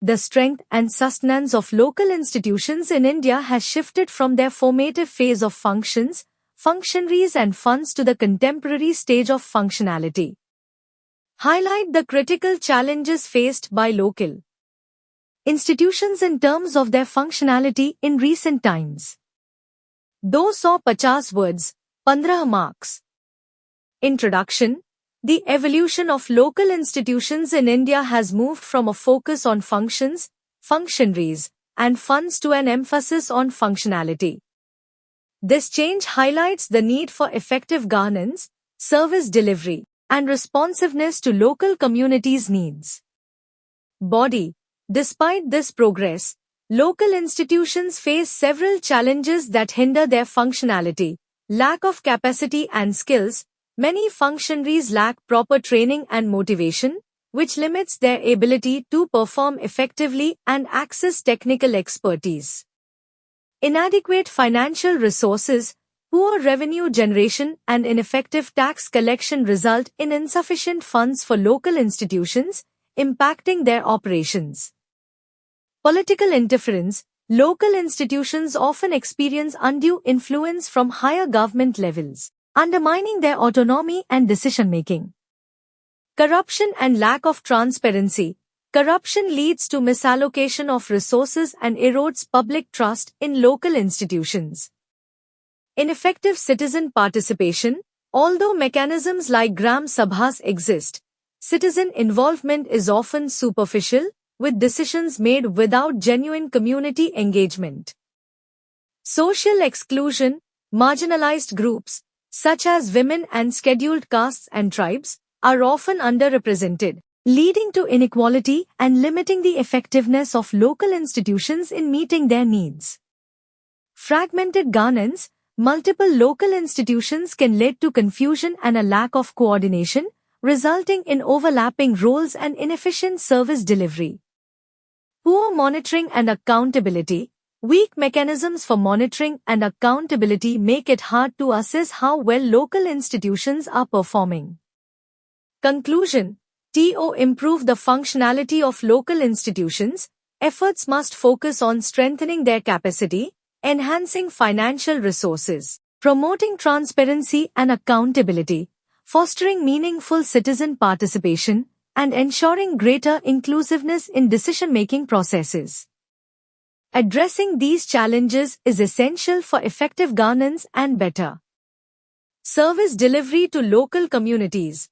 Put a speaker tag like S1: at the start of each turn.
S1: The strength and sustenance of local institutions in India has shifted from their formative phase of functions, functionaries and funds to the contemporary stage of functionality. Highlight the critical challenges faced by local institutions in terms of their functionality in recent times. 250 words, 15 marks. Introduction. The evolution of local institutions in India has moved from a focus on functions, functionaries, and funds to an emphasis on functionality. This change highlights the need for effective governance, service delivery, and responsiveness to local communities' needs. Body. Despite this progress, local institutions face several challenges that hinder their functionality: lack of capacity and skills. Many functionaries lack proper training and motivation, which limits their ability to perform effectively and access technical expertise. Inadequate financial resources, poor revenue generation and ineffective tax collection result in insufficient funds for local institutions, impacting their operations. Political interference. Local institutions often experience undue influence from higher government levels, undermining their autonomy and decision-making. Corruption and lack of transparency. Corruption leads to misallocation of resources and erodes public trust in local institutions. Ineffective citizen participation. Although mechanisms like Gram Sabhas exist, citizen involvement is often superficial, with decisions made without genuine community engagement. Social exclusion. Marginalized groups, such as women and scheduled castes and tribes, are often underrepresented, leading to inequality and limiting the effectiveness of local institutions in meeting their needs. Fragmented governance. Multiple local institutions can lead to confusion and a lack of coordination, resulting in overlapping roles and inefficient service delivery. Poor monitoring and accountability. Weak mechanisms for monitoring and accountability make it hard to assess how well local institutions are performing. Conclusion. To improve the functionality of local institutions, efforts must focus on strengthening their capacity, enhancing financial resources, promoting transparency and accountability, fostering meaningful citizen participation, and ensuring greater inclusiveness in decision-making processes. Addressing these challenges is essential for effective governance and better service delivery to local communities.